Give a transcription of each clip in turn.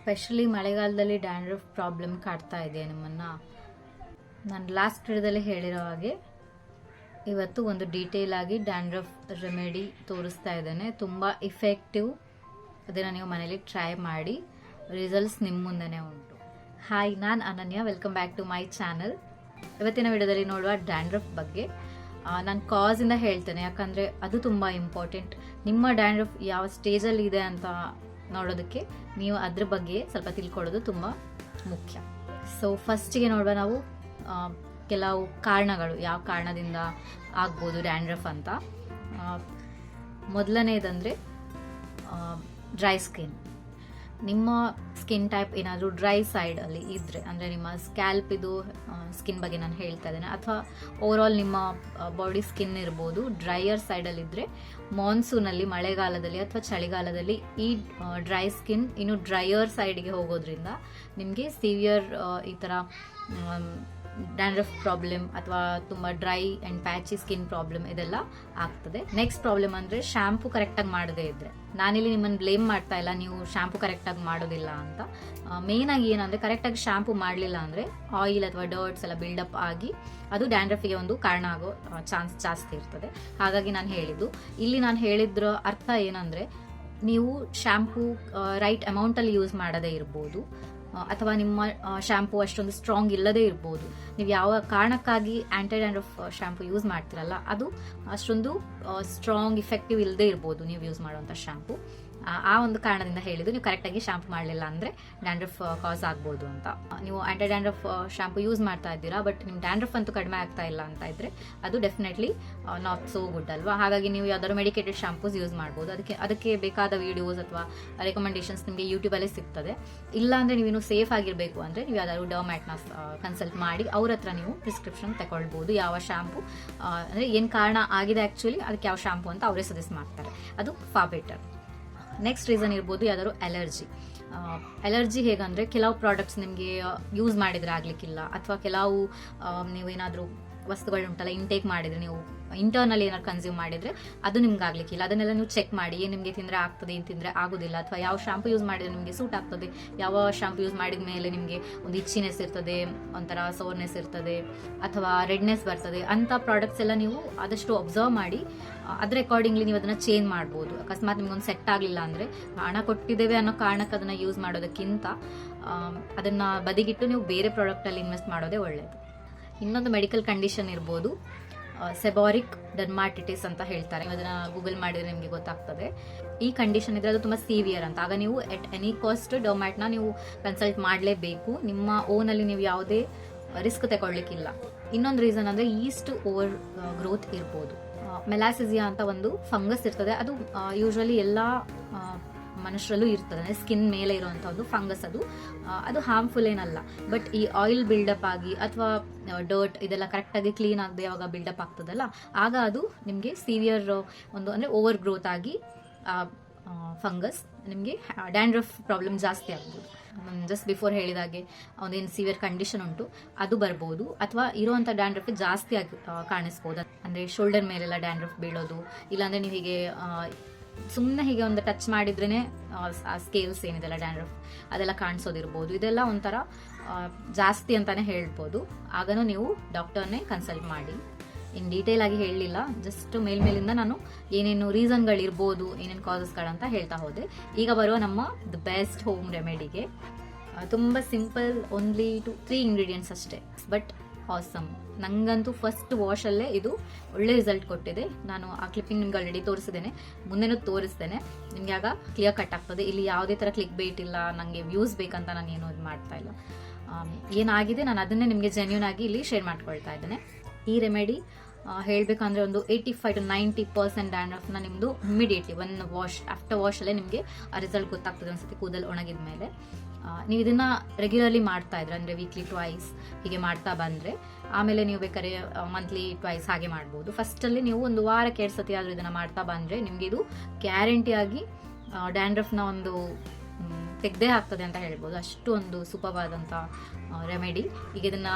Specially ಮಳೆಗಾಲದಲ್ಲಿ dandruff problem ಕಾಡ್ತಾ ಇದೆ ನಿಮ್ಮನ್ನು. ನಾನು ಲಾಸ್ಟ್ ವಿಡಿಯೋದಲ್ಲಿ ಹೇಳಿರೋ ಹಾಗೆ ಇವತ್ತು ಒಂದು ಡೀಟೇಲ್ ಆಗಿ ಡ್ಯಾಂಡ್ರಫ್ ರೆಮಿಡಿ ತೋರಿಸ್ತಾ ಇದ್ದೇನೆ. ತುಂಬ ಇಫೆಕ್ಟಿವ್. ಅದನ್ನು ನೀವು ಮನೇಲಿ ಟ್ರೈ ಮಾಡಿ, ರಿಸಲ್ಟ್ಸ್ ನಿಮ್ಮ ಮುಂದೆನೇ ಉಂಟು. ಹಾಯ್, ನಾನು Ananya. Welcome back to my channel. ಇವತ್ತಿನ ವಿಡಿಯೋದಲ್ಲಿ ನೋಡುವ ಡ್ಯಾಂಡ್ರಫ್ ಬಗ್ಗೆ ನಾನು ಕಾಸಿಂದ ಹೇಳ್ತೇನೆ, ಯಾಕಂದರೆ ಅದು ತುಂಬ ಇಂಪಾರ್ಟೆಂಟ್. ನಿಮ್ಮ ಡ್ಯಾಂಡ್ರಫ್ ಯಾವ ಸ್ಟೇಜಲ್ಲಿ ಇದೆ ಅಂತ ನೋಡೋದಕ್ಕೆ ನೀವು ಅದ್ರ ಬಗ್ಗೆ ಸ್ವಲ್ಪ ತಿಳ್ಕೊಳ್ಳೋದು ತುಂಬ ಮುಖ್ಯ. ಸೊ ಫಸ್ಟಿಗೆ ನೋಡುವ ನಾವು ಕೆಲವು ಕಾರಣಗಳು, ಯಾವ ಕಾರಣದಿಂದ ಆಗ್ಬೋದು ಡ್ಯಾಂಡ್ರಫ್ ಅಂತ. ಮೊದಲನೇದಂದರೆ ಡ್ರೈ ಸ್ಕಿನ್. ನಿಮ್ಮ ಸ್ಕಿನ್ ಟೈಪ್ ಏನಾದರೂ ಡ್ರೈ ಸೈಡಲ್ಲಿ ಇದ್ದರೆ, ಅಂದರೆ ನಿಮ್ಮ ಸ್ಕ್ಯಾಲ್ಪ್ ಇದು ಸ್ಕಿನ್ ಬಗ್ಗೆ ನಾನು ಹೇಳ್ತಾ ಇದ್ದೇನೆ, ಅಥವಾ ಓವರಾಲ್ ನಿಮ್ಮ ಬಾಡಿ ಸ್ಕಿನ್ ಇರ್ಬೋದು, ಡ್ರೈಯರ್ ಸೈಡಲ್ಲಿದ್ದರೆ ಮಾನ್ಸೂನಲ್ಲಿ, ಮಳೆಗಾಲದಲ್ಲಿ ಅಥವಾ ಚಳಿಗಾಲದಲ್ಲಿ ಈ ಡ್ರೈ ಸ್ಕಿನ್ ಇನ್ನು ಡ್ರೈಯರ್ ಸೈಡ್ಗೆ ಹೋಗೋದ್ರಿಂದ ನಿಮಗೆ ಸಿವಿಯರ್ ಈ ಥರ ಡ್ಯಾಂಡ್ರಫ್ ಪ್ರಾಬ್ಲಮ್ ಅಥವಾ ತುಂಬ ಡ್ರೈ ಆ್ಯಂಡ್ ಪ್ಯಾಚಿ ಸ್ಕಿನ್ ಪ್ರಾಬ್ಲಮ್ ಇದೆಲ್ಲ ಆಗ್ತದೆ. ನೆಕ್ಸ್ಟ್ ಪ್ರಾಬ್ಲಮ್ ಅಂದರೆ ಶ್ಯಾಂಪು ಕರೆಕ್ಟಾಗಿ ಮಾಡದೇ ಇದ್ದರೆ. ನಾನಿಲ್ಲಿ ನಿಮ್ಮನ್ನು ಬ್ಲೇಮ್ ಮಾಡ್ತಾ ಇಲ್ಲ, ನೀವು ಶ್ಯಾಂಪು ಕರೆಕ್ಟಾಗಿ ಮಾಡೋದಿಲ್ಲ ಅಂತ. ಮೇಯ್ನಾಗಿ ಏನಂದರೆ, ಕರೆಕ್ಟಾಗಿ ಶ್ಯಾಂಪು ಮಾಡಲಿಲ್ಲ ಅಂದರೆ ಆಯಿಲ್ ಅಥವಾ ಡರ್ಟ್ಸ್ ಎಲ್ಲ ಬಿಲ್ಡಪ್ ಆಗಿ ಅದು ಡ್ಯಾಂಡ್ರಫಿಗೆ ಒಂದು ಕಾರಣ ಆಗೋ ಚಾನ್ಸ್ ಜಾಸ್ತಿ ಇರ್ತದೆ. ಹಾಗಾಗಿ ನಾನು ಹೇಳಿದ್ದು, ಇಲ್ಲಿ ನಾನು ಹೇಳಿದ್ರ ಅರ್ಥ ಏನಂದರೆ, ನೀವು ಶ್ಯಾಂಪು ರೈಟ್ ಅಮೌಂಟಲ್ಲಿ ಯೂಸ್ ಮಾಡದೇ ಇರ್ಬೋದು, ಅಥವಾ ನಿಮ್ಮ ಶ್ಯಾಂಪು ಅಷ್ಟೊಂದು ಸ್ಟ್ರಾಂಗ್ ಇಲ್ಲದೇ ಇರ್ಬೋದು. ನೀವು ಯಾವ ಕಾರಣಕ್ಕಾಗಿ ಆ್ಯಂಟಿ ಡ್ಯಾಂಡ್ರಫ್ ಶ್ಯಾಂಪು ಯೂಸ್ ಮಾಡ್ತಿರಲ್ಲ, ಅದು ಅಷ್ಟೊಂದು ಸ್ಟ್ರಾಂಗ್ ಇಫೆಕ್ಟಿವ್ ಇಲ್ಲದೇ ಇರ್ಬೋದು ನೀವು ಯೂಸ್ ಮಾಡುವಂಥ ಶ್ಯಾಂಪು. ಆ ಒಂದು ಕಾರಣದಿಂದ ಹೇಳಿದ್ದು, ನೀವು ಕರೆಕ್ಟಾಗಿ ಶ್ಯಾಂಪು ಮಾಡಲಿಲ್ಲ ಅಂದರೆ ಡ್ಯಾಂಡ್ರಫ್ ಕಾಸ್ ಆಗ್ಬೋದು ಅಂತ. ನೀವು ಆ್ಯಂಟಿ ಡ್ಯಾಂಡ್ರಫ್ ಶ್ಯಾಂಪು ಯೂಸ್ ಮಾಡ್ತಾ ಇದ್ದೀರಾ, ಬಟ್ ನಿಮ್ಮ ಡ್ಯಾಂಡ್ರಫ್ ಅಂತೂ ಕಡಿಮೆ ಆಗ್ತಾ ಇಲ್ಲ ಅಂತ ಇದ್ದರೆ ಅದು ಡೆಫಿನೆಟ್ಲಿ ನಾಟ್ ಸೋ ಗುಡ್ ಅಲ್ವಾ. ಹಾಗಾಗಿ ನೀವು ಯಾವ್ದಾದ್ರು ಮೆಡಿಕೇಟೆಡ್ ಶ್ಯಾಂಪೂಸ್ ಯೂಸ್ ಮಾಡ್ಬೋದು. ಅದಕ್ಕೆ ಬೇಕಾದ ವಿಡಿಯೋಸ್ ಅಥವಾ ರೆಕಮೆಂಡೇಶನ್ಸ್ ನಿಮಗೆ ಯೂಟ್ಯೂಬಲ್ಲೇ ಸಿಗ್ತದೆ. ಇಲ್ಲ ಅಂದರೆ ನೀವೇನು ಸೇಫ್ ಆಗಿರಬೇಕು ಅಂದರೆ ನೀವು ಯಾವ್ದಾದ್ರು ಡರ್ಮ್ಯಾಟ್ನ ಕನ್ಸಲ್ಟ್ ಮಾಡಿ ಅವ್ರ ಹತ್ರ ನೀವು ಪ್ರಿಸ್ಕ್ರಿಪ್ಷನ್ ತಗೊಳ್ಬೋದು. ಯಾವ ಶ್ಯಾಂಪು ಅಂದರೆ ಏನು ಕಾರಣ ಆಗಿದೆ ಆ್ಯಕ್ಚುಲಿ, ಅದಕ್ಕೆ ಯಾವ ಶ್ಯಾಂಪು ಅಂತ ಅವರೇ ಸಜೆಸ್ಟ್ ಮಾಡ್ತಾರೆ. ಅದು ಫಾರ್ ಬೆಟರ್. ನೆಕ್ಸ್ಟ್ ರೀಸನ್ ಇರ್ಬೋದು ಯಾವ್ದಾದ್ರು ಅಲರ್ಜಿ. ಅಲರ್ಜಿ ಹೇಗಂದರೆ, ಕೆಲವು ಪ್ರಾಡಕ್ಟ್ಸ್ ನಿಮಗೆ ಯೂಸ್ ಮಾಡಿದರೆ ಆಗಲಿಕ್ಕಿಲ್ಲ, ಅಥವಾ ಕೆಲವು ನೀವೇನಾದರೂ ವಸ್ತುಗಳುಂಟಲ್ಲ ಇಂಟೇಕ್ ಮಾಡಿದರೆ, ನೀವು ಇಂಟರ್ನಲ್ಲಿ ಏನಾದ್ರು ಕನ್ಸ್ಯೂಮ್ ಮಾಡಿದರೆ ಅದು ನಿಮ್ಗೆ ಆಗಲಿಕ್ಕಿಲ್ಲ. ಅದನ್ನೆಲ್ಲ ನೀವು ಚೆಕ್ ಮಾಡಿ, ಏನು ನಿಮಗೆ ತಿಂದರೆ ಆಗ್ತದೆ, ಏನು ತಿಂದರೆ ಆಗೋದಿಲ್ಲ, ಅಥವಾ ಯಾವ ಶಾಂಪು ಯೂಸ್ ಮಾಡಿದರೆ ನಿಮಗೆ ಸೂಟ್ ಆಗ್ತದೆ, ಯಾವ ಶಾಂಪು ಯೂಸ್ ಮಾಡಿದ ಮೇಲೆ ನಿಮಗೆ ಒಂದು ಇಚ್ಚಿನೆಸ್ ಇರ್ತದೆ, ಒಂಥರ ಸೋರ್ನೆಸ್ ಇರ್ತದೆ, ಅಥವಾ ರೆಡ್ನೆಸ್ ಬರ್ತದೆ, ಅಂಥ ಪ್ರಾಡಕ್ಟ್ಸ್ ಎಲ್ಲ ನೀವು ಆದಷ್ಟು ಅಬ್ಸರ್ವ್ ಮಾಡಿ ಅದ್ರ ಅಕಾರ್ಡಿಂಗ್ಲಿ ನೀವು ಅದನ್ನು ಚೇಂಜ್ ಮಾಡ್ಬೋದು. ಅಕಸ್ಮಾತ್ ನಿಮ್ಗೊಂದು ಸೆಟ್ ಆಗಲಿಲ್ಲ ಅಂದರೆ, ಹಣ ಕೊಟ್ಟಿದ್ದೇವೆ ಅನ್ನೋ ಕಾರಣಕ್ಕೆ ಅದನ್ನು ಯೂಸ್ ಮಾಡೋದಕ್ಕಿಂತ ಅದನ್ನು ಬದಿಗಿಟ್ಟು ನೀವು ಬೇರೆ ಪ್ರಾಡಕ್ಟಲ್ಲಿ ಇನ್ವೆಸ್ಟ್ ಮಾಡೋದೇ ಒಳ್ಳೆಯದು. ಇನ್ನೊಂದು ಮೆಡಿಕಲ್ ಕಂಡೀಷನ್ ಇರ್ಬೋದು, ಸೆಬಾರಿಕ್ ಡರ್ಮಾಟಿಟಿಸ್ ಅಂತ ಹೇಳ್ತಾರೆ. ಅದನ್ನ ಗೂಗಲ್ ಮಾಡಿದ್ರೆ ನಿಮಗೆ ಗೊತ್ತಾಗ್ತದೆ. ಈ ಕಂಡೀಷನ್ ಇದ್ರೆ ಅದು ತುಂಬ ಸಿವಿಯರ್ ಅಂತ. ಆಗ ನೀವು ಎಟ್ ಎನಿ ಕಾಸ್ಟ್ ಡರ್ಮ್ಯಾಟ್ನ ನೀವು ಕನ್ಸಲ್ಟ್ ಮಾಡಲೇಬೇಕು. ನಿಮ್ಮ ಓನಲ್ಲಿ ನೀವು ಯಾವುದೇ ರಿಸ್ಕ್ ತಗೊಳ್ಲಿಕ್ಕಿಲ್ಲ. ಇನ್ನೊಂದು ರೀಸನ್ ಅಂದರೆ ಈಸ್ಟ್ ಓವರ್ ಗ್ರೋತ್ ಇರ್ಬೋದು. ಮೆಲಾಸಿಸಿಯಾ ಅಂತ ಒಂದು ಫಂಗಸ್ ಇರ್ತದೆ, ಅದು ಯೂಶ್ವಲಿ ಎಲ್ಲ ಮನುಷ್ಯರಲ್ಲೂ ಇರ್ತದೆ. ಅಂದರೆ ಸ್ಕಿನ್ ಮೇಲೆ ಇರುವಂಥ ಒಂದು ಫಂಗಸ್. ಅದು ಹಾರ್ಮ್ಫುಲ್ ಏನಲ್ಲ, ಬಟ್ ಈ ಆಯಿಲ್ ಬಿಲ್ಡಪ್ ಆಗಿ ಅಥವಾ ಡರ್ಟ್ ಇದೆಲ್ಲ ಕರೆಕ್ಟಾಗಿ ಕ್ಲೀನ್ ಆಗದೆ ಯಾವಾಗ ಬಿಲ್ಡಪ್ ಆಗ್ತದಲ್ಲ, ಆಗ ಅದು ನಿಮಗೆ ಸಿವಿಯರ್ ಒಂದು ಅಂದರೆ ಓವರ್ ಗ್ರೋತ್ ಆಗಿ ಫಂಗಸ್ ನಿಮಗೆ ಡ್ಯಾಂಡ್ರಫ್ ಪ್ರಾಬ್ಲಮ್ ಜಾಸ್ತಿ ಆಗ್ಬೋದು. ಜಸ್ಟ್ ಬಿಫೋರ್ ಹೇಳಿದಾಗೆ ಒಂದೇನು ಸಿವಿಯರ್ ಕಂಡೀಷನ್ ಉಂಟು ಅದು ಬರ್ಬೋದು, ಅಥವಾ ಇರುವಂಥ ಡ್ಯಾಂಡ್ರಫ್ ಜಾಸ್ತಿ ಆಗಿ ಕಾಣಿಸ್ಬೋದು. ಅಂದರೆ ಶೋಲ್ಡರ್ ಮೇಲೆಲ್ಲ ಡ್ಯಾಂಡ್ರಫ್ ಬೀಳೋದು, ಇಲ್ಲಾಂದರೆ ನೀವು ಹೀಗೆ ಸುಮ್ಮನೆ ಹೀಗೆ ಒಂದು ಟಚ್ ಮಾಡಿದ್ರೇ ಆ ಸ್ಕೇಲ್ಸ್ ಏನಿದೆಲ್ಲ ಡ್ಯಾಂಡ್ರಫ್ ಅದೆಲ್ಲ ಕಾಣಿಸೋದಿರ್ಬೋದು. ಇದೆಲ್ಲ ಒಂಥರ ಜಾಸ್ತಿ ಅಂತಾನೆ ಹೇಳ್ಬೋದು. ಆಗನೂ ನೀವು ಡಾಕ್ಟರ್ನೇ ಕನ್ಸಲ್ಟ್ ಮಾಡಿ. ಇನ್ನು ಡೀಟೇಲ್ ಆಗಿ ಹೇಳಲಿಲ್ಲ, ಜಸ್ಟ್ ಮೇಲ್ಮೇಲಿಂದ ನಾನು ಏನೇನು ರೀಸನ್ಗಳಿರ್ಬೋದು, ಏನೇನು ಕಾಸಸ್ಗಳಂತ ಹೇಳ್ತಾ ಹೋದೆ. ಈಗ ಬರುವ ನಮ್ಮ ದ ಬೆಸ್ಟ್ ಹೋಮ್ ರೆಮಿಡಿಗೆ. ತುಂಬ ಸಿಂಪಲ್, ಓನ್ಲಿ 3 ಇಂಗ್ರೀಡಿಯೆಂಟ್ಸ್ ಅಷ್ಟೇ, ಬಟ್ ಆಸಮ್. ನಂಗಂತೂ ಫಸ್ಟ್ ವಾಶಲ್ಲೇ ಇದು ಒಳ್ಳೆ ರಿಸಲ್ಟ್ ಕೊಟ್ಟಿದೆ. ನಾನು ಆ ಕ್ಲಿಪ್ಪಿಂಗ್ ನಿಮ್ಗೆ ಆಲ್ರೆಡಿ ತೋರಿಸಿದ್ದೇನೆ, ಮುಂದೆನೂ ತೋರಿಸ್ತೇನೆ. ನಿಮಗೆ ಆಗ ಕ್ಲಿಯರ್ ಕಟ್ ಆಗ್ತದೆ. ಇಲ್ಲಿ ಯಾವುದೇ ಥರ ಕ್ಲಿಕ್ ಬೇಟ್ ಇಲ್ಲ, ನನಗೆ ವ್ಯೂಸ್ ಬೇಕಂತ ನಾನು ಏನೂ ಇದು ಮಾಡ್ತಾ ಇಲ್ಲ. ಏನಾಗಿದೆ ನಾನು ಅದನ್ನೇ ನಿಮಗೆ ಜೆನ್ಯೂನ್ ಆಗಿ ಇಲ್ಲಿ ಶೇರ್ ಮಾಡ್ಕೊಳ್ತಾ ಇದ್ದೇನೆ. ಈ ರೆಮಿಡಿ ಹೇಳಬೇಕಂದ್ರೆ ಒಂದು 85 to 90% ಡ್ಯಾಂಡ್ರಫ್ನ ನಿಮ್ಮದು ಇಮಿಡಿಯೇಟ್ಲಿ ಆಫ್ಟರ್ ವಾಶಲ್ಲೇ ನಿಮಗೆ ಆ ರಿಸಲ್ಟ್ ಗೊತ್ತಾಗ್ತದೆ. ಒಂದ್ಸತಿ ಕೂದಲು ಒಣಗಿದ ಮೇಲೆ ನೀವು ಇದನ್ನು ರೆಗ್ಯುಲರ್ಲಿ ಮಾಡ್ತಾ ಇದ್ರೆ, ಅಂದರೆ ವೀಕ್ಲಿ ಟ್ವೈಸ್ ಹೀಗೆ ಮಾಡ್ತಾ ಬಂದರೆ, ಆಮೇಲೆ ನೀವು ಬೇಕಾದ್ರೆ ಮಂತ್ಲಿ ಟ್ವೈಸ್ ಹಾಗೆ ಮಾಡ್ಬೋದು. ಫಸ್ಟಲ್ಲಿ ನೀವು ಒಂದು ವಾರಕ್ಕೆ 2 ಸತಿ ಆದರೂ ಇದನ್ನು ಮಾಡ್ತಾ ಬಂದರೆ ನಿಮಗೆ ಇದು ಗ್ಯಾರಂಟಿಯಾಗಿ ಡ್ಯಾಂಡ್ರಫ್ನ ಒಂದು ತೆಗೆದೇ ಆಗ್ತದೆ ಅಂತ ಹೇಳ್ಬೋದು. ಅಷ್ಟು ಒಂದು ಸೂಪರ್ವಾದಂಥ ರೆಮಿಡಿ. ಈಗ ಇದನ್ನು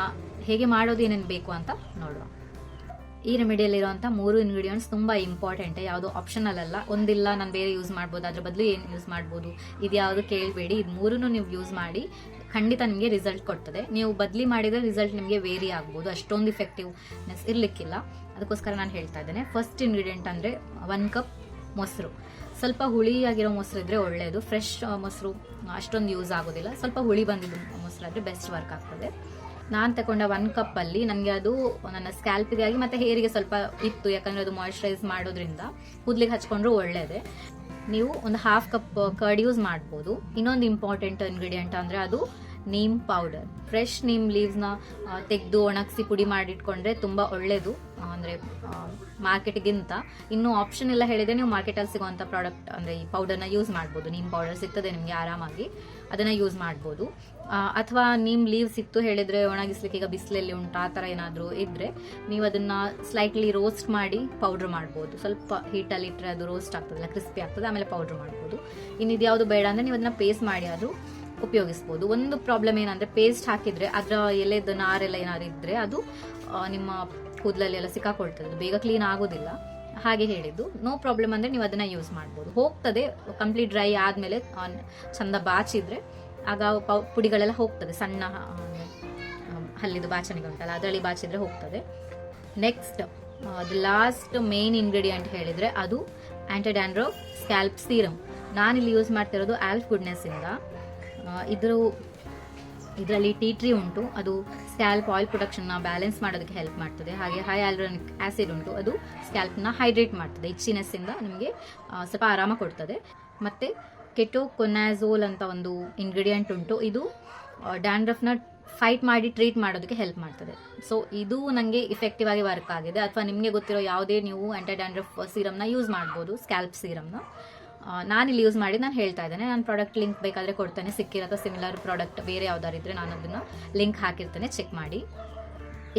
ಹೇಗೆ ಮಾಡೋದು, ಏನೇನು ಬೇಕು ಅಂತ ನೋಡುವ. ಈ ರೆಮಿಡಿಯಲ್ಲಿರುವಂಥ 3 ಇಂಗ್ರೀಡಿಯೆಂಟ್ಸ್ ತುಂಬ ಇಂಪಾರ್ಟೆಂಟ್, ಯಾವುದು ಆಪ್ಷನಲ್ ಅಲ್ಲ. ಒಂದಿಲ್ಲ ನಾನು ಬೇರೆ ಯೂಸ್ ಮಾಡ್ಬೋದು, ಅದ್ರ ಬದಲು ಏನು ಯೂಸ್ ಮಾಡ್ಬೋದು, ಇದು ಯಾವುದು ಕೇಳಬೇಡಿ. ಇದು 3 ನೀವು ಯೂಸ್ ಮಾಡಿ ಖಂಡಿತ ನಿಮಗೆ ರಿಸಲ್ಟ್ ಕೊಡ್ತದೆ. ನೀವು ಬದಲಿ ಮಾಡಿದರೆ ರಿಸಲ್ಟ್ ನಿಮಗೆ ವೇರಿ ಆಗ್ಬೋದು, ಅಷ್ಟೊಂದು ಇಫೆಕ್ಟಿವ್ನೆಸ್ ಇರಲಿಕ್ಕಿಲ್ಲ. ಅದಕ್ಕೋಸ್ಕರ ನಾನು ಹೇಳ್ತಾ ಇದ್ದೇನೆ. ಫಸ್ಟ್ ಇಂಗ್ರೀಡಿಯೆಂಟ್ ಅಂದರೆ 1 ಕಪ್ ಮೊಸರು. ಸ್ವಲ್ಪ ಹುಳಿಯಾಗಿರೋ ಮೊಸರು ಇದ್ದರೆ ಒಳ್ಳೆಯದು. ಫ್ರೆಶ್ ಮೊಸರು ಅಷ್ಟೊಂದು ಯೂಸ್ ಆಗೋದಿಲ್ಲ. ಸ್ವಲ್ಪ ಹುಳಿ ಬಂದಿದ್ದು ಮೊಸರು ಆದರೆ ಬೆಸ್ಟ್ ವರ್ಕ್ ಆಗ್ತದೆ. ನಾನು ತಗೊಂಡ 1 ಕಪ್ಪಲ್ಲಿ ನನಗೆ ಅದು ನನ್ನ ಸ್ಕ್ಯಾಲ್ಪಿಗೆ ಆಗಿ ಮತ್ತು ಹೇರಿಗೆ ಸ್ವಲ್ಪ ಇತ್ತು, ಯಾಕಂದರೆ ಅದು ಮಾಯಿಶ್ಚರೈಸ್ ಮಾಡೋದ್ರಿಂದ ಕೂದಲಿಗೆ ಹಚ್ಕೊಂಡ್ರೂ ಒಳ್ಳೆಯದೇ. ನೀವು ಒಂದು 1/2 ಕಪ್ ಕರ್ಡ್ ಯೂಸ್ ಮಾಡ್ಬೋದು. ಇನ್ನೊಂದು ಇಂಪಾರ್ಟೆಂಟ್ ಇಂಗ್ರೀಡಿಯೆಂಟ್ ಅಂದರೆ ಅದು ನೀಮ್ ಪೌಡರ್. ಫ್ರೆಶ್ ನೀಮ್ ಲೀವ್ಸ್ನ ತೆಗೆದು ಒಣಗಿಸಿ ಪುಡಿ ಮಾಡಿಟ್ಕೊಂಡ್ರೆ ತುಂಬ ಒಳ್ಳೆಯದು, ಅಂದರೆ ಮಾರ್ಕೆಟ್ಗಿಂತ. ಇನ್ನೂ ಆಪ್ಷನ್ ಎಲ್ಲ ಹೇಳಿದರೆ ನೀವು ಮಾರ್ಕೆಟಲ್ಲಿ ಸಿಗುವಂಥ ಪ್ರಾಡಕ್ಟ್ ಅಂದರೆ ಈ ಪೌಡರ್ನ ಯೂಸ್ ಮಾಡ್ಬೋದು. ನೀಮ್ ಪೌಡರ್ ಸಿಗ್ತದೆ ನಿಮಗೆ ಆರಾಮಾಗಿ, ಅದನ್ನು ಯೂಸ್ ಮಾಡ್ಬೋದು. ಅಥವಾ ನೀಮ್ ಲೀವ್ಸ್ ಇತ್ತು ಹೇಳಿದರೆ ಒಣಗಿಸ್ಲಿಕ್ಕೆ ಈಗ ಬಿಸಿಲಲ್ಲಿ ಉಂಟು ಆ ಥರ ಏನಾದರೂ ಇದ್ದರೆ ನೀವು ಅದನ್ನು ಸ್ಲೈಟ್ಲಿ ರೋಸ್ಟ್ ಮಾಡಿ ಪೌಡ್ರ್ ಮಾಡ್ಬೋದು. ಸ್ವಲ್ಪ ಹೀಟಲ್ಲಿ ಇಟ್ಟರೆ ಅದು ರೋಸ್ಟ್ ಆಗ್ತದಲ್ಲ, ಕ್ರಿಸ್ಪಿ ಆಗ್ತದೆ, ಆಮೇಲೆ ಪೌಡ್ರ್ ಮಾಡ್ಬೋದು. ಇನ್ನು ಇದು ಯಾವುದು ಬೇಡ ಅಂದರೆ ನೀವು ಅದನ್ನು ಪೇಸ್ಟ್ ಮಾಡಿ ಆದರೂ ಉಪಯೋಗಿಸ್ಬೋದು. ಒಂದು ಪ್ರಾಬ್ಲಮ್ ಏನಂದರೆ ಪೇಸ್ಟ್ ಹಾಕಿದರೆ ಅದರ ಎಲೆದು ನಾರೆಲ್ಲ ಏನಾದ್ರು ಇದ್ದರೆ ಅದು ನಿಮ್ಮ ಕೂದಲಲ್ಲಿ ಎಲ್ಲ ಸಿಕ್ಕಾಕೊಳ್ತದೆ, ಅದು ಬೇಗ ಕ್ಲೀನ್ ಆಗೋದಿಲ್ಲ. ಹಾಗೆ ಹೇಳಿದ್ದು. ನೋ ಪ್ರಾಬ್ಲಮ್ ಅಂದರೆ ನೀವು ಅದನ್ನು ಯೂಸ್ ಮಾಡ್ಬೋದು. ಹೋಗ್ತದೆ ಕಂಪ್ಲೀಟ್ ಡ್ರೈ ಆದಮೇಲೆ ಚಂದ ಬಾಚಿದ್ರೆ ಆಗ ಪುಡಿಗಳೆಲ್ಲ ಹೋಗ್ತದೆ. ಸಣ್ಣ ಹಲ್ಲಿದು ಬಾಚಣಿಗೆ ಉಂಟಲ್ಲ ಅದರಲ್ಲಿ ಬಾಚಿದ್ರೆ ಹೋಗ್ತದೆ. ನೆಕ್ಸ್ಟ್ ಲಾಸ್ಟ್ ಮೇನ್ ಇಂಗ್ರೀಡಿಯೆಂಟ್ ಹೇಳಿದರೆ ಅದು ಆ್ಯಂಟಿ ಡ್ಯಾಂಡ್ರಫ್ ಸ್ಕ್ಯಾಲ್ಪ್ ಸೀರಮ್. ನಾನಿಲ್ಲಿ ಯೂಸ್ ಮಾಡ್ತಿರೋದು ಆಲ್ಫ್ ಗುಡ್ನೆಸ್ಸಿಂದ. ಇದರಲ್ಲಿ ಟೀ ಟ್ರೀ ಉಂಟು, ಅದು ಸ್ಕ್ಯಾಲ್ಪ್ ಆಯಿಲ್ ಪ್ರೊಡಕ್ಷನ್ನ ಬ್ಯಾಲೆನ್ಸ್ ಮಾಡೋದಕ್ಕೆ ಹೆಲ್ಪ್ ಮಾಡ್ತದೆ. ಹಾಗೆ ಹೈ ಹ್ಯಾಲುರಾನಿಕ್ ಆ್ಯಸಿಡ್ ಉಂಟು, ಅದು ಸ್ಕ್ಯಾಲ್ಪ್ನ ಹೈಡ್ರೇಟ್ ಮಾಡ್ತದೆ, ಇಚ್ಚಿನೆಸ್ಸಿಂದ ನಿಮಗೆ ಸ್ವಲ್ಪ ಆರಾಮ ಕೊಡ್ತದೆ. ಮತ್ತು ಕೆಟೋಕೊನಾಝೋಲ್ ಅಂತ ಒಂದು ಇಂಗ್ರೀಡಿಯೆಂಟ್ ಉಂಟು, ಇದು ಡ್ಯಾಂಡ್ರಫ್ನ ಫೈಟ್ ಮಾಡಿ ಟ್ರೀಟ್ ಮಾಡೋದಕ್ಕೆ ಹೆಲ್ಪ್ ಮಾಡ್ತದೆ. ಸೊ ಇದು ನನಗೆ ಇಫೆಕ್ಟಿವ್ ಆಗಿ ವರ್ಕ್ ಆಗಿದೆ. ಅಥವಾ ನಿಮಗೆ ಗೊತ್ತಿರೋ ಯಾವುದೇ ನೀವು ಆ್ಯಂಟಿ ಡ್ಯಾಂಡ್ರಫ್ ಸೀರಮ್ನ ಯೂಸ್ ಮಾಡ್ಬೋದು, ಸ್ಕ್ಯಾಲ್ಪ್ ಸೀರಮ್ನ. ನಾನಿಲ್ಲಿ ಯೂಸ್ ಮಾಡಿ ನಾನು ಹೇಳ್ತಾ ಇದ್ದೇನೆ. ನಾನು ಪ್ರಾಡಕ್ಟ್ ಲಿಂಕ್ ಬೇಕಾದರೆ ಕೊಡ್ತೇನೆ, ಸಿಕ್ಕಿರತ್ತ ಸಿಮಿಲರ್ ಪ್ರಾಡಕ್ಟ್ ಬೇರೆ ಯಾವ್ದಾರು ಇದ್ದರೆ ನಾನು ಅದನ್ನು ಲಿಂಕ್ ಹಾಕಿರ್ತೇನೆ, ಚೆಕ್ ಮಾಡಿ.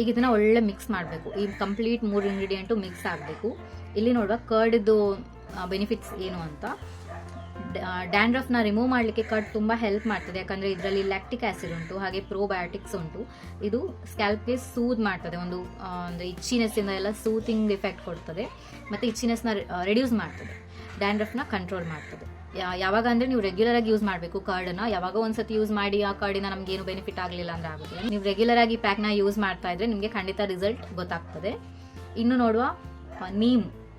ಈಗ ಇದನ್ನು ಒಳ್ಳೆ ಮಿಕ್ಸ್ ಮಾಡಬೇಕು. ಈ ಕಂಪ್ಲೀಟ್ 3 ಇಂಗ್ರೀಡಿಯೆಂಟು ಮಿಕ್ಸ್ ಆಗಬೇಕು. ಇಲ್ಲಿ ನೋಡುವ ಕರ್ಡ್ದು ಬೆನಿಫಿಟ್ಸ್ ಏನು ಅಂತ. ಡ್ಯಾಂಡ್ರಫ್ನ ರಿಮೂವ್ ಮಾಡಲಿಕ್ಕೆ ಕರ್ಡ್ ತುಂಬ ಹೆಲ್ಪ್ ಮಾಡ್ತದೆ, ಯಾಕಂದರೆ ಇದರಲ್ಲಿ ಲ್ಯಾಕ್ಟಿಕ್ ಆ್ಯಸಿಡ್ ಉಂಟು, ಹಾಗೆ ಪ್ರೋಬಯೋಟಿಕ್ಸ್ ಉಂಟು. ಇದು ಸ್ಕ್ಯಾಲ್ಪ್ಗೆ ಸೂದ್ ಮಾಡ್ತದೆ, ಒಂದು ಅಂದರೆ ಇಚ್ಚಿನೆಸ್ಸಿಂದ ಎಲ್ಲ ಸೂತಿಂಗ್ ಎಫೆಕ್ಟ್ ಕೊಡ್ತದೆ, ಮತ್ತು ಇಚ್ಚಿನೆಸ್ನ ರೆಡ್ಯೂಸ್ ಮಾಡ್ತದೆ, ಡ್ಯಾಂಡ್ರಫ್ನ ಕಂಟ್ರೋಲ್ ಮಾಡ್ತದೆ. ಯಾವಾಗ ಅಂದರೆ ನೀವು ರೆಗ್ಯುಲರ್ ಆಗಿ ಯೂಸ್ ಮಾಡಬೇಕು ಕರ್ಡನ್ನು. ಯಾವಾಗ ಒಂದ್ಸತಿ ಯೂಸ್ ಮಾಡಿ ಆ ಕರ್ಡಿನ ನಮ್ಗೆ ಏನು ಬೆನಿಫಿಟ್ ಆಗಲಿಲ್ಲ ಅಂದರೆ ಆಗೋದಿಲ್ಲ. ನೀವು ರೆಗ್ಯುಲರ್ ಆಗಿ ಪ್ಯಾಕ್ನ ಯೂಸ್ ಮಾಡ್ತಾ ಇದ್ರೆ ನಿಮಗೆ ಖಂಡಿತ ರಿಸಲ್ಟ್ ಗೊತ್ತಾಗ್ತದೆ. ಇನ್ನು ನೋಡುವ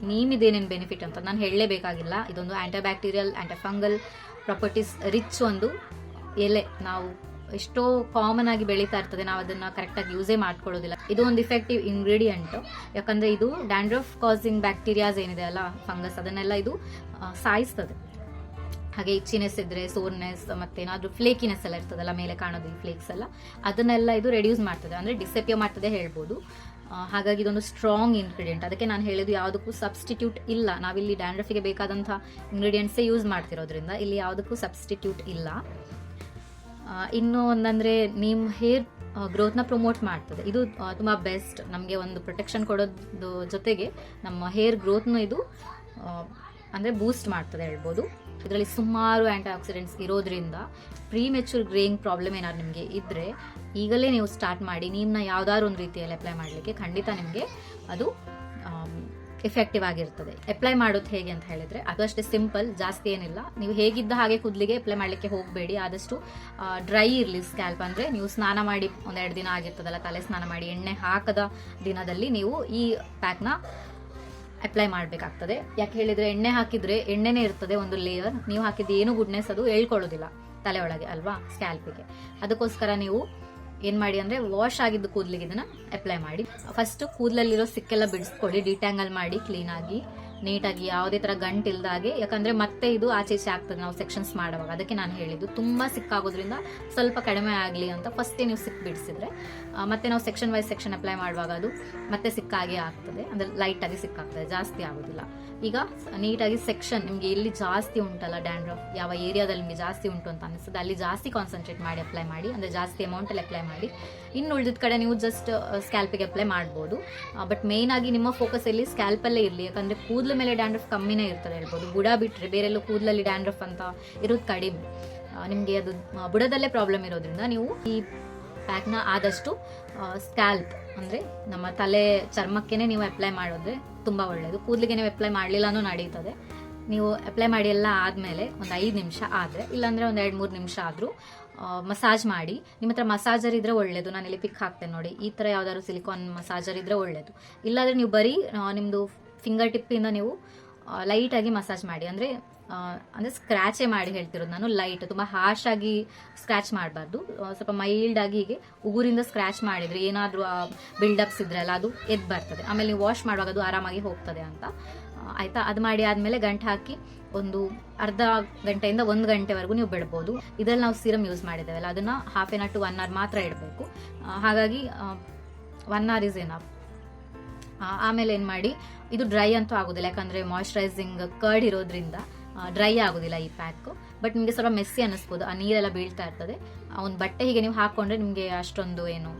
ನೀಮ್ ಇದೇನೇನು ಬೆನಿಫಿಟ್ ಅಂತ ನಾನು ಹೇಳಲೇಬೇಕಾಗಿಲ್ಲ. ಇದೊಂದು ಆ್ಯಂಟಿಬ್ಯಾಕ್ಟೀರಿಯಲ್ ಆ್ಯಂಟಿಫಂಗಲ್ ಪ್ರಾಪರ್ಟೀಸ್ ರಿಚ್ ಒಂದು ಎಲೆ. ನಾವು ಎಷ್ಟೋ ಕಾಮನ್ ಆಗಿ ಬೆಳೀತಾ ಇರ್ತದೆ, ನಾವು ಅದನ್ನು ಕರೆಕ್ಟಾಗಿ ಯೂಸೇ ಮಾಡ್ಕೊಳ್ಳೋದಿಲ್ಲ. ಇದು ಒಂದು ಇಫೆಕ್ಟಿವ್ ಇಂಗ್ರೀಡಿಯೆಂಟ್, ಯಾಕಂದರೆ ಇದು ಡ್ಯಾಂಡ್ರಫ್ ಕಾಸಿಂಗ್ ಬ್ಯಾಕ್ಟೀರಿಯಾಸ್ ಏನಿದೆ ಅಲ್ಲ, ಫಂಗಸ್, ಅದನ್ನೆಲ್ಲ ಇದು ಸಾಯಿಸ್ತದೆ. ಹಾಗೆ ಇಚ್ಚಿನೆಸ್ ಇದ್ದರೆ, ಸೋರ್ನೆಸ್, ಮತ್ತೇನಾದರೂ ಫ್ಲೇಕಿನೆಸ್ ಎಲ್ಲ ಇರ್ತದಲ್ಲ ಮೇಲೆ ಕಾಣೋದು ಈ ಫ್ಲೇಕ್ಸ್ ಎಲ್ಲ, ಅದನ್ನೆಲ್ಲ ಇದು ರೆಡ್ಯೂಸ್ ಮಾಡ್ತದೆ, ಅಂದರೆ ಡಿಸಪಿಯರ್ ಮಾಡ್ತದೆ ಹೇಳ್ಬೋದು. ಹಾಗಾಗಿ ಇದೊಂದು ಸ್ಟ್ರಾಂಗ್ ಇಂಗ್ರೀಡಿಯೆಂಟ್. ಅದಕ್ಕೆ ನಾನು ಹೇಳಿದ್ದು ಯಾವುದಕ್ಕೂ ಸಬ್ಸ್ಟಿಟ್ಯೂಟ್ ಇಲ್ಲ. ನಾವಿಲ್ಲಿ ಡ್ಯಾಂಡ್ರಫಿಗೆ ಬೇಕಾದಂಥ ಇಂಗ್ರೀಡಿಯೆಂಟ್ಸೇ ಯೂಸ್ ಮಾಡ್ತಿರೋದ್ರಿಂದ ಇಲ್ಲಿ ಯಾವುದಕ್ಕೂ ಸಬ್ಸ್ಟಿಟ್ಯೂಟ್ ಇಲ್ಲ. ಇನ್ನೂ ಒಂದಂದರೆ ನಿಮ್ಮ ಹೇರ್ ಗ್ರೋತ್ನ ಪ್ರಮೋಟ್ ಮಾಡ್ತದೆ. ಇದು ತುಂಬ ಬೆಸ್ಟ್, ನಮಗೆ ಒಂದು ಪ್ರೊಟೆಕ್ಷನ್ ಕೊಡೋದು ಜೊತೆಗೆ ನಮ್ಮ ಹೇರ್ ಗ್ರೋತ್ನು ಇದು ಅಂದರೆ ಬೂಸ್ಟ್ ಮಾಡ್ತದೆ ಹೇಳ್ಬೋದು. ಇದರಲ್ಲಿ ಸುಮಾರು ಆ್ಯಂಟಿ ಆಕ್ಸಿಡೆಂಟ್ಸ್ ಇರೋದ್ರಿಂದ ಪ್ರೀಮೆಚೂರ್ ಗ್ರೇಯಿಂಗ್ ಪ್ರಾಬ್ಲಮ್ ಏನಾದ್ರು ನಿಮಗೆ ಇದ್ದರೆ ಈಗಲೇ ನೀವು ಸ್ಟಾರ್ಟ್ ಮಾಡಿ ನೀಮ್ನ ಯಾವುದಾದ್ರು ಒಂದು ರೀತಿಯಲ್ಲಿ ಅಪ್ಲೈ ಮಾಡಲಿಕ್ಕೆ ಖಂಡಿತ ನಿಮಗೆ ಅದು ಎಫೆಕ್ಟಿವ್ ಆಗಿರ್ತದೆ. ಅಪ್ಲೈ ಮಾಡೋದು ಹೇಗೆ ಅಂತ ಹೇಳಿದರೆ ಅದು ಅಷ್ಟೇ ಸಿಂಪಲ್, ಜಾಸ್ತಿ ಏನಿಲ್ಲ. ನೀವು ಹೇಗಿದ್ದ ಹಾಗೆ ಕೂದಲಿಗೆ ಅಪ್ಲೈ ಮಾಡಲಿಕ್ಕೆ ಹೋಗಬೇಡಿ. ಆದಷ್ಟು ಡ್ರೈ ಇರಲಿ ಸ್ಕ್ಯಾಲ್ಪ್. ಅಂದರೆ ನೀವು ಸ್ನಾನ ಮಾಡಿ 1-2 ದಿನ ಆಗಿರ್ತದಲ್ಲ, ತಲೆ ಸ್ನಾನ ಮಾಡಿ ಎಣ್ಣೆ ಹಾಕದ ದಿನದಲ್ಲಿ ನೀವು ಈ ಪ್ಯಾಕ್ನ ಅಪ್ಲೈ ಮಾಡಬೇಕಾಗ್ತದೆ. ಯಾಕೆ ಹೇಳಿದರೆ ಎಣ್ಣೆ ಹಾಕಿದರೆ ಎಣ್ಣೆನೇ ಇರ್ತದೆ ಒಂದು ಲೇಯರ್, ನೀವು ಹಾಕಿದ್ದು ಏನು ಗುಡ್ನೆಸ್ ಅದು ಹೇಳ್ಕೊಳ್ಳೋದಿಲ್ಲ ತಲೆ ಒಳಗೆ ಅಲ್ವಾ, ಸ್ಕ್ಯಾಲ್ಪಿಗೆ. ಅದಕ್ಕೋಸ್ಕರ ನೀವು ಏನು ಮಾಡಿ ಅಂದರೆ ವಾಶ್ ಆಗಿದ್ದು ಕೂದಲಿಗೆ ಇದನ್ನು ಅಪ್ಲೈ ಮಾಡಿ. ಫಸ್ಟ್ ಕೂದಲಲ್ಲಿರೋ ಸಿಕ್ಕೆಲ್ಲ ಬಿಡಿಸ್ಕೊಳ್ಳಿ, ಡಿಟ್ಯಾಂಗಲ್ ಮಾಡಿ ಕ್ಲೀನಾಗಿ ನೀಟಾಗಿ, ಯಾವುದೇ ಥರ ಗಂಟು ಇಲ್ದಾಗೆ. ಯಾಕಂದರೆ ಮತ್ತೆ ಇದು ಆಚೆ ಈಚೆ ಆಗ್ತದೆ ನಾವು ಸೆಕ್ಷನ್ಸ್ ಮಾಡುವಾಗ. ಅದಕ್ಕೆ ನಾನು ಹೇಳಿದ್ದು ತುಂಬ ಸಿಕ್ಕಾಗೋದ್ರಿಂದ ಸ್ವಲ್ಪ ಕಡಿಮೆ ಆಗಲಿ ಅಂತ ಫಸ್ಟೇ ನೀವು ಸಿಕ್ ಬಿಡಿಸಿದ್ರೆ ಮತ್ತೆ ನಾವು ಸೆಕ್ಷನ್ ವೈಸ್ ಸೆಕ್ಷನ್ ಅಪ್ಲೈ ಮಾಡುವಾಗ ಅದು ಮತ್ತೆ ಸಿಕ್ಕಾಗೆ ಆಗ್ತದೆ, ಅಂದರೆ ಲೈಟಾಗಿ ಸಿಕ್ಕಾಗ್ತದೆ, ಜಾಸ್ತಿ ಆಗೋದಿಲ್ಲ. ಈಗ ನೀಟಾಗಿ ಸೆಕ್ಷನ್ ನಿಮಗೆ ಎಲ್ಲಿ ಜಾಸ್ತಿ ಉಂಟಲ್ಲ ಡ್ಯಾಂಡ್ರಫ್, ಯಾವ ಏರಿಯಾದಲ್ಲಿ ನಿಮಗೆ ಜಾಸ್ತಿ ಉಂಟು ಅಂತ ಅನಿಸ್ತದೆ ಅಲ್ಲಿ ಜಾಸ್ತಿ ಕಾನ್ಸಂಟ್ರೇಟ್ ಮಾಡಿ ಅಪ್ಲೈ ಮಾಡಿ, ಅಂದರೆ ಜಾಸ್ತಿ ಅಮೌಂಟಲ್ಲಿ ಅಪ್ಲೈ ಮಾಡಿ. ಇನ್ನು ಉಳಿದ ಕಡೆ ನೀವು ಜಸ್ಟ್ ಸ್ಕ್ಯಾಲ್ಪಿಗೆ ಅಪ್ಲೈ ಮಾಡ್ಬೋದು. ಬಟ್ ಮೇಯ್ನ್ ಆಗಿ ನಿಮ್ಮ ಫೋಕಸ್ ಎಲ್ಲಿ ಸ್ಕ್ಯಾಲ್ಪಲ್ಲೇ ಇರಲಿ, ಯಾಕಂದರೆ ಕೂದಲ ಮೇಲೆ ಡ್ಯಾಂಡ್ರಫ್ ಕಮ್ಮಿನೇ ಇರ್ತದೆ ಹೇಳ್ಬೋದು. ಬುಡ ಬಿಟ್ಟರೆ ಬೇರೆಲ್ಲೂ ಕೂದಲಲ್ಲಿ ಡ್ಯಾಂಡ್ರಫ್ ಅಂತ ಇರೋದು ಕಡಿಮೆ. ನಿಮಗೆ ಅದು ಬುಡದಲ್ಲೇ ಪ್ರಾಬ್ಲಮ್ ಇರೋದ್ರಿಂದ ನೀವು ಈ ಪ್ಯಾಕ್ನ ಆದಷ್ಟು ಸ್ಕ್ಯಾಲ್ಪ್ ಅಂದರೆ ನಮ್ಮ ತಲೆ ಚರ್ಮಕ್ಕೇ ನೀವು ಅಪ್ಲೈ ಮಾಡಿದ್ರೆ ತುಂಬ ಒಳ್ಳೆಯದು. ಕೂದಲಿಗೆ ನೀವು ಅಪ್ಲೈ ಮಾಡಲಿಲ್ಲನೂ ನಡೀತದೆ. ನೀವು ಅಪ್ಲೈ ಮಾಡಿ ಎಲ್ಲ ಆದಮೇಲೆ ಒಂದು 5 ನಿಮಿಷ ಆದರೆ, ಇಲ್ಲಾಂದರೆ ಒಂದು 2-3 ನಿಮಿಷ ಆದರೂ ಮಸಾಜ್ ಮಾಡಿ. ನಿಮ್ಮ ಹತ್ರ ಮಸಾಜರ್ ಇದ್ರೆ ಒಳ್ಳೆಯದು. ನಾನು ಇಲ್ಲಿ ಪಿಕ್ ಹಾಕ್ತೇನೆ ನೋಡಿ, ಈ ಥರ ಯಾವ್ದಾದ್ರು ಸಿಲಿಕಾನ್ ಮಸಾಜರ್ ಇದ್ರೆ ಒಳ್ಳೆಯದು. ಇಲ್ಲಾಂದರೆ ನೀವು ಬರೀ ನಿಮ್ಮದು ಫಿಂಗರ್ ಟಿಪ್ಪಿಂದ ನೀವು ಲೈಟಾಗಿ ಮಸಾಜ್ ಮಾಡಿ. ಅಂದರೆ ಸ್ಕ್ರ್ಯಾಚೇ ಮಾಡಿ ಹೇಳ್ತಿರೋದು ನಾನು. ಲೈಟ್, ತುಂಬ ಹಾರ್ಶ್ ಆಗಿ ಸ್ಕ್ರ್ಯಾಚ್ ಮಾಡಬಾರ್ದು. ಸ್ವಲ್ಪ ಮೈಲ್ಡ್ ಆಗಿ ಹೀಗೆ ಉಗುರಿಂದ ಸ್ಕ್ರ್ಯಾಚ್ ಮಾಡಿದ್ರೆ ಏನಾದರೂ ಬಿಲ್ಡಪ್ಸ್ ಇದ್ರೆ ಅಲ್ಲ ಅದು ಎದ್ದು ಬರ್ತದೆ. ಆಮೇಲೆ ನೀವು ವಾಶ್ ಮಾಡುವಾಗ ಅದು ಆರಾಮಾಗಿ ಹೋಗ್ತದೆ ಅಂತ. ಆಯ್ತಾ? ಅದು ಮಾಡಿ ಆದಮೇಲೆ ಗಂಟೆ ಹಾಕಿ ಒಂದು ಅರ್ಧ ಗಂಟೆಯಿಂದ 1 ಗಂಟೆವರೆಗೂ ನೀವು ಬಿಡ್ಬೋದು. ಇದರಲ್ಲಿ ನಾವು ಸೀರಮ್ ಯೂಸ್ ಮಾಡಿದ್ದೇವಲ್ಲ, ಅದನ್ನು half an hour to 1 hour ಮಾತ್ರ ಇಡಬೇಕು. ಹಾಗಾಗಿ 1 ಅವರ್ ಇಸ್ ಎನಫ್. ಆಮೇಲೆ ಏನು ಮಾಡಿ, ಇದು ಡ್ರೈ ಅಂತೂ ಆಗೋದಿಲ್ಲ, ಯಾಕಂದರೆ ಮಾಯ್ಶ್ಚರೈಸಿಂಗ್ ಕರ್ಡ್ ಇರೋದ್ರಿಂದ ಡ್ರೈ ಆಗೋದಿಲ್ಲ ಈ ಪ್ಯಾಕ್. ಬಟ್ ನಿಮಗೆ ಸ್ವಲ್ಪ ಮೆಸ್ಸಿ ಅನ್ನಿಸ್ಬೋದು, ಆ ನೀರೆಲ್ಲ ಬೀಳ್ತಾ ಇರ್ತದೆ. ಒಂದು ಬಟ್ಟೆ ಹೀಗೆ ನೀವು ಹಾಕ್ಕೊಂಡ್ರೆ ನಿಮಗೆ ಅಷ್ಟೊಂದು ಏನು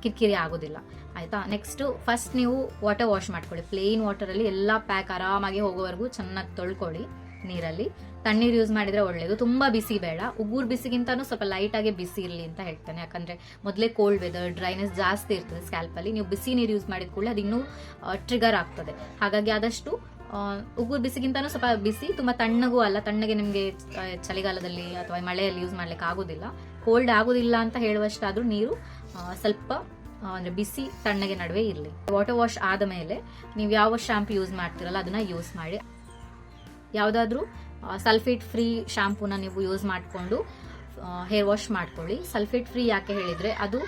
ಕಿರಿಕಿರಿ ಆಗೋದಿಲ್ಲ. ಆಯಿತಾ? ನೆಕ್ಸ್ಟು ಫಸ್ಟ್ ನೀವು ವಾಟರ್ ವಾಶ್ ಮಾಡ್ಕೊಳ್ಳಿ. ಪ್ಲೇನ್ ವಾಟರಲ್ಲಿ ಎಲ್ಲ ಪ್ಯಾಕ್ ಆರಾಮಾಗಿ ಹೋಗೋವರೆಗೂ ಚೆನ್ನಾಗಿ ತೊಳ್ಕೊಳ್ಳಿ ನೀರಲ್ಲಿ. ತಣ್ಣೀರು ಯೂಸ್ ಮಾಡಿದರೆ ಒಳ್ಳೆಯದು, ತುಂಬ ಬಿಸಿ ಬೇಡ. ಉಗುರು ಬಿಸಿಗಿಂತನೂ ಸ್ವಲ್ಪ ಲೈಟಾಗಿ ಬಿಸಿ ಇರಲಿ ಅಂತ ಹೇಳ್ತೇನೆ. ಯಾಕಂದರೆ ಮೊದಲೇ ಕೋಲ್ಡ್ ವೆದರ್, ಡ್ರೈನೆಸ್ ಜಾಸ್ತಿ ಇರ್ತದೆ ಸ್ಕ್ಯಾಲ್ಪಲ್ಲಿ. ನೀವು ಬಿಸಿ ನೀರು ಯೂಸ್ ಮಾಡಿದ ಕೂಡಲೇ ಅದು ಇನ್ನೂ ಟ್ರಿಗರ್ ಆಗ್ತದೆ. ಹಾಗಾಗಿ ಆದಷ್ಟು ಉಗುರು ಬಿಸಿಗಿಂತನೂ ಸ್ವಲ್ಪ ಬಿಸಿ, ತುಂಬ ತಣ್ಣಗೂ ಅಲ್ಲ. ತಣ್ಣಗೆ ನಿಮಗೆ ಚಳಿಗಾಲದಲ್ಲಿ ಅಥವಾ ಮಳೆಯಲ್ಲಿ ಯೂಸ್ ಮಾಡ್ಲಿಕ್ಕೆ ಆಗೋದಿಲ್ಲ. ಕೋಲ್ಡ್ ಆಗೋದಿಲ್ಲ ಅಂತ ಹೇಳುವಷ್ಟಾದರೂ ನೀರು ಸ್ವಲ್ಪ ಅಂದರೆ ಬಿಸಿ ತಣ್ಣಗೆ ನಡುವೆ ಇರಲಿ. ವಾಟರ್ ವಾಶ್ ಆದ ಮೇಲೆ ನೀವು ಯಾವ ಶಾಂಪು ಯೂಸ್ ಮಾಡ್ತೀರಲ್ಲ ಅದನ್ನು ಯೂಸ್ ಮಾಡಿ. ಯಾವುದಾದ್ರೂ ಸಲ್ಫೇಟ್ ಫ್ರೀ ಶಾಂಪೂನ ನೀವು ಯೂಸ್ ಮಾಡಿಕೊಂಡು ಹೇರ್ ವಾಶ್ ಮಾಡ್ಕೊಳ್ಳಿ. ಸಲ್ಫೇಟ್ ಫ್ರೀ ಯಾಕೆ ಹೇಳಿದರೆ ಅದು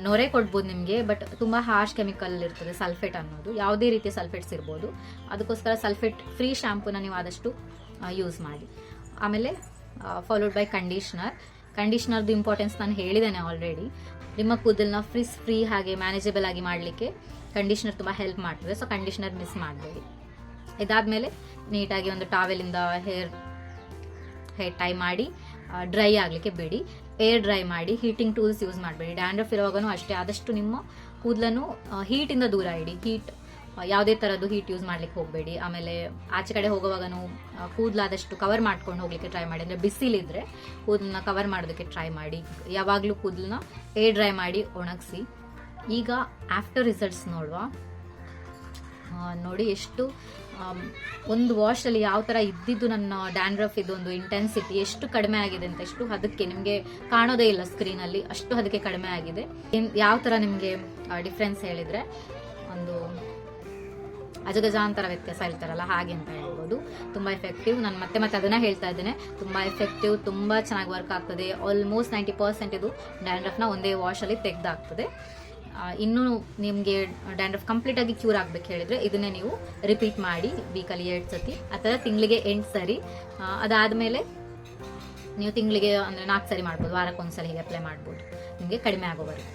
ನೊರೆ ಕೊಡ್ಬೋದು ನಿಮಗೆ, ಬಟ್ ತುಂಬ ಹಾರ್ಶ್ ಕೆಮಿಕಲ್ ಇರ್ತದೆ ಸಲ್ಫೇಟ್ ಅನ್ನೋದು. ಯಾವುದೇ ರೀತಿಯ ಸಲ್ಫೇಟ್ಸ್ ಇರ್ಬೋದು. ಅದಕ್ಕೋಸ್ಕರ ಸಲ್ಫೇಟ್ ಫ್ರೀ ಶಾಂಪೂನ ನೀವು ಆದಷ್ಟು ಯೂಸ್ ಮಾಡಿ. ಆಮೇಲೆ ಫಾಲೋಡ್ ಬೈ ಕಂಡೀಷ್ನರ್ದು ಇಂಪಾರ್ಟೆನ್ಸ್ ನಾನು ಹೇಳಿದ್ದೇನೆ ಆಲ್ರೆಡಿ. ನಿಮ್ಮ ಕೂದಲನ್ನ ಫ್ರೀ ಹಾಗೆ ಮ್ಯಾನೇಜಬಲ್ ಆಗಿ ಮಾಡಲಿಕ್ಕೆ ಕಂಡೀಷ್ನರ್ ತುಂಬ ಹೆಲ್ಪ್ ಮಾಡ್ತದೆ. ಸೊ ಕಂಡೀಷ್ನರ್ ಮಿಸ್ ಮಾಡಬೇಡಿ. ಇದಾದಮೇಲೆ ನೀಟಾಗಿ ಒಂದು ಟಾವೆಲಿಂದ ಹೇರ್ ಟೈ ಮಾಡಿ ಡ್ರೈ ಆಗಲಿಕ್ಕೆ ಬಿಡಿ. ಏರ್ ಡ್ರೈ ಮಾಡಿ. ಹೀಟಿಂಗ್ ಟೂಲ್ಸ್ ಯೂಸ್ ಮಾಡಬೇಡಿ. ಡ್ಯಾಂಡ್ರಫ್ ಇರುವಾಗನೂ ಅಷ್ಟೇ, ಆದಷ್ಟು ನಿಮ್ಮ ಕೂದಲನ್ನು ಹೀಟಿಂದ ದೂರ ಇಡಿ. ಯಾವುದೇ ಥರದ್ದು ಹೀಟ್ ಯೂಸ್ ಮಾಡ್ಲಿಕ್ಕೆ ಹೋಗಬೇಡಿ. ಆಮೇಲೆ ಆಚೆ ಕಡೆ ಹೋಗುವಾಗನೂ ಕೂದಲಾದಷ್ಟು ಕವರ್ ಮಾಡ್ಕೊಂಡು ಹೋಗ್ಲಿಕ್ಕೆ ಟ್ರೈ ಮಾಡಿ. ಅಂದರೆ ಬಿಸಿಲಿದ್ರೆ ಕೂದಲನ್ನ ಕವರ್ ಮಾಡೋದಕ್ಕೆ ಟ್ರೈ ಮಾಡಿ. ಯಾವಾಗಲೂ ಕೂದಲನ್ನ ಏರ್ ಡ್ರೈ ಮಾಡಿ ಒಣಗಿಸಿ. ಈಗ ಆಫ್ಟರ್ ರಿಸಲ್ಟ್ಸ್ ನೋಡುವ. ನೋಡಿ ಎಷ್ಟು ಒಂದು ವಾಶಲ್ಲಿ ಯಾವ ಥರ ಇದ್ದಿದ್ದು ನನ್ನ ಡ್ಯಾಂಡ್ರಫ್ ಇದೊಂದು ಇಂಟೆನ್ಸಿಟಿ ಎಷ್ಟು ಕಡಿಮೆ ಆಗಿದೆ ಅಂತ. ಎಷ್ಟು ಅದಕ್ಕೆ ನಿಮಗೆ ಕಾಣೋದೇ ಇಲ್ಲ ಸ್ಕ್ರೀನಲ್ಲಿ, ಅಷ್ಟು ಅದಕ್ಕೆ ಕಡಿಮೆ ಆಗಿದೆ. ಯಾವ ಥರ ನಿಮಗೆ ಡಿಫ್ರೆನ್ಸ್ ಹೇಳಿದರೆ ಒಂದು ಅಜಗಜಾಂತರ ವ್ಯತ್ಯಾಸ ಹೇಳ್ತಾರಲ್ಲ ಹಾಗೆ ಅಂತ ಹೇಳ್ಬೋದು. ತುಂಬ ಎಫೆಕ್ಟಿವ್. ನಾನು ಮತ್ತೆ ಅದನ್ನು ಹೇಳ್ತಾ ಇದ್ದೇನೆ, ತುಂಬ ಎಫೆಕ್ಟಿವ್, ತುಂಬ ಚೆನ್ನಾಗಿ ವರ್ಕ್ ಆಗ್ತದೆ. ಆಲ್ಮೋಸ್ಟ್ 90% ಇದು ಡ್ಯಾಂಡ್ರಫ್ನ ಒಂದೇ ವಾಶಲ್ಲಿ ತೆಗೆದಾಗ್ತದೆ. ಇನ್ನೂ ನಿಮಗೆ ಡ್ಯಾಂಡ್ರಫ್ ಕಂಪ್ಲೀಟಾಗಿ ಕ್ಯೂರ್ ಆಗಬೇಕು ಹೇಳಿದರೆ ಇದನ್ನೇ ನೀವು ರಿಪೀಟ್ ಮಾಡಿ ವೀಕಲ್ಲಿ 2 ಸತಿ ಅಥವಾ ತಿಂಗಳಿಗೆ 8 ಸರಿ. ಅದಾದಮೇಲೆ ನೀವು ತಿಂಗಳಿಗೆ ಅಂದರೆ 4 ಸರಿ ಮಾಡ್ಬೋದು. ವಾರಕ್ಕೊಂದ್ಸಲ ಹೀಗೆ ಅಪ್ಲೈ ಮಾಡ್ಬೋದು ನಿಮಗೆ ಕಡಿಮೆ ಆಗೋವರೆಗೂ.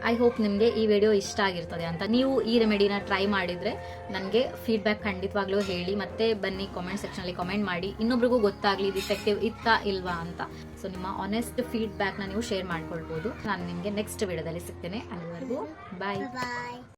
ಐ ಹೋಪ್ ನಿಮಗೆ ಈ ವಿಡಿಯೋ ಇಷ್ಟ ಆಗಿರ್ತದೆ ಅಂತ. ನೀವು ಈ ರೆಮಿಡಿನ ಟ್ರೈ ಮಾಡಿದರೆ ನನಗೆ ಫೀಡ್ಬ್ಯಾಕ್ ಖಂಡಿತವಾಗ್ಲೂ ಹೇಳಿ. ಮತ್ತೆ ಬನ್ನಿ ಕಾಮೆಂಟ್ ಸೆಕ್ಷನಲ್ಲಿ ಕಾಮೆಂಟ್ ಮಾಡಿ, ಇನ್ನೊಬ್ರಿಗೂ ಗೊತ್ತಾಗಲಿ ಇದು ಇಫೆಕ್ಟಿವ್ ಇತ್ತಾ ಇಲ್ವಾ ಅಂತ. ಸೊ ನಿಮ್ಮ ಆನೆಸ್ಟ್ ಫೀಡ್ಬ್ಯಾಕ್ನ ನೀವು ಶೇರ್ ಮಾಡ್ಕೊಳ್ಬೋದು. ನಾನು ನಿಮಗೆ ನೆಕ್ಸ್ಟ್ ವಿಡಿಯೋದಲ್ಲಿ ಸಿಗ್ತೇನೆ. ಅಲ್ಲಿವರೆಗೂ ಬಾಯ್.